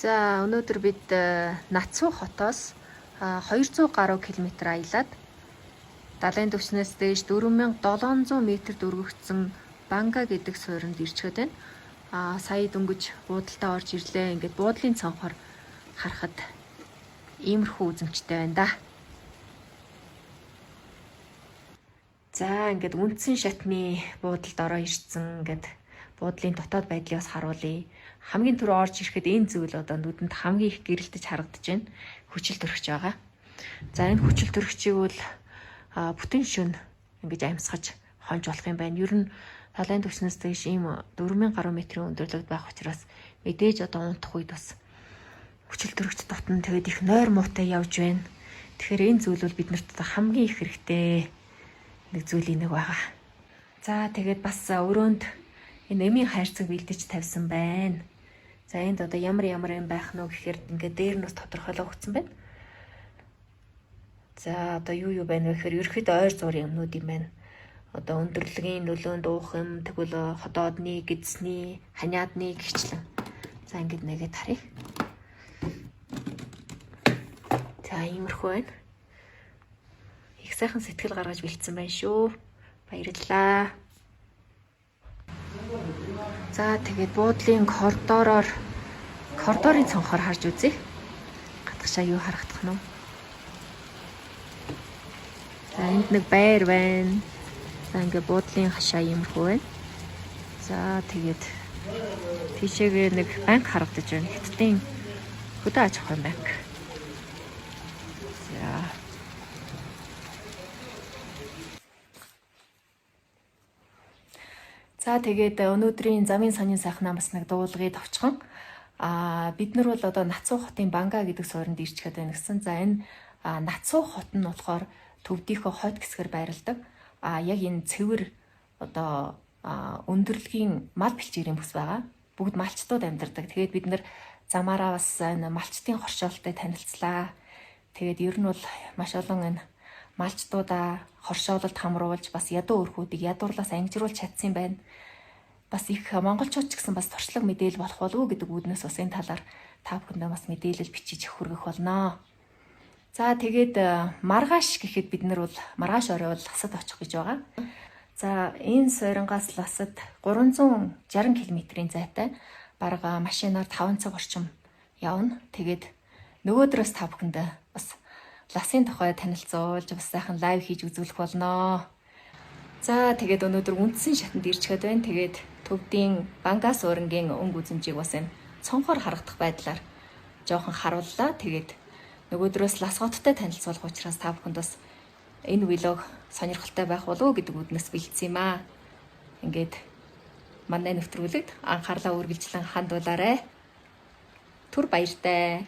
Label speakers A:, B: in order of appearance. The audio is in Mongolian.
A: За өнөөдөр бид Нацуу хотоос 200 гаруй километр аялаад далайн түвшнээс дээш 4700 м дөрвөгдсөн Банга гэдэг суурьнд ирчгээд байна. Сая дөнгөж буудалтаа орж ирлээ. Ингээд буудлын цонхоор харахад иймэрхүү үзэмжтэй байна да. За ингээд үндсэн шатны буудалд ороо ирсэн. Ингээд буудлын дотоод байдлыг бас харуулъя. Хамгийн түрүү орж ирэхэд энэ зүйл одоо нүдэнд хамгийн их гэрэлтэж харагдаж байна. Хүчил төрөгч байгаа. За энэ хүчил төрөгчийг бол бүтэн шөнө ингэж амьсгаж хонж болох юм байна. Ер нь талайн түвшнээс дээш ийм 4000 гаруй метрийн өндөрлөг байх учраас мэдээж одоо унтах үед бас хүчил төрөгч дотн тэгээд их нойр муутай явж байна. Тэгэхээр энэ зүйл бол биднэрт хамгийн их хэрэгтэй нэг зүйлийн нэг байгаа. За тэгээд бас өрөөнд энэ эмийн хайрцаг бэлдэж тавьсан байна. За энд одоо ямар юм байх нь гэхээр ингээд дээр нь бас тодорхойлоо өгсөн байна. За одоо юу байна вэ гэхээр ерөөхдөө ойр зуурын юмнууд юм байна. Одоо өндөрлөгийн нөлөөнд уух юм, тэгвэл ходоодны, гидсний, ханиадны гихчлэн. За ингээд нэгээд харъя. За иймэрхүү байна. Их сайхан сэтгэл гаргаж бэлдсэн байна шүү. Баярлалаа. За тэгээд буудлын коридорын цонхоор харж үзье. Гадагшаа юу харагдах нь вэ? За энд нэг байр байна. За ингээд буудлын хашаа иймэрхүү байна. За тэгээд тийшээгээ нэг банк харагдаж байна. Хятадын хөдөө аж ахуйн банк. За тэгээд өнөөдрийн замын сонин сайхнаа бас нэг дуулгыг товчхон. Бид нар бол одоо Нацуу хотын Банга гэдэг суурьнд ирчгээд байна гэсэн. За энэ Нацуу хот нь болохоор төвдийнхөө хойд хэсгээр байрладаг. Яг энэ цэвэр одоо өндөрлөгийн мал бэлчээрийн бүс байгаа. Бүгд малчтууд амьдардаг. Тэгээд бид нар замаараа бас энэ малчтын хоршоолтой танилцлаа. Тэгээд ер нь бол маш олон энэ малчтуудаа хоршоололд хамруулж бас ядуу өрхүүдийг ядуурлаас ангижруулж чадсан байна. Бас их монголчууд ч гэсэн бас туршлага мэдээлэл болох болов уу гэдэг үүднээс бас энэ талаар та бүхэндээ бас мэдээлэл бичиж хүргэх болно. За тэгээд маргааш гэхэд бид нар бол маргааш орой бол Ласад очих гэж байгаа. За энэ суйрангаас Ласад 360 км-ийн зайтай бараг машинаар 5 цаг орчим явна. Тэгээд нөгөөдрөөс та бүхэндээ бас Ласын тухай танилцуулж бас сайхан лайв хийж үзүүлэх болно. За тэгээд өнөөдөр үндсэн шатанд ирчгээд байна. Тэгээд төвдийн Банга суурингийн өнгө үзэмжийг бас энэ цонхоор харагдах байдлаар жоохон харууллаа. Тэгээд нөгөөдрөөс Лас хоттой танилцуулах учраас та бүхэнд бас энэ влог сонирхолтой байх болов уу гэдэг үднэс бэлдсэн юм аа. Ингээд манай нэвтрүүлэгт анхаарлаа үргэлжлэн хандуулаарай. Түр баяртай.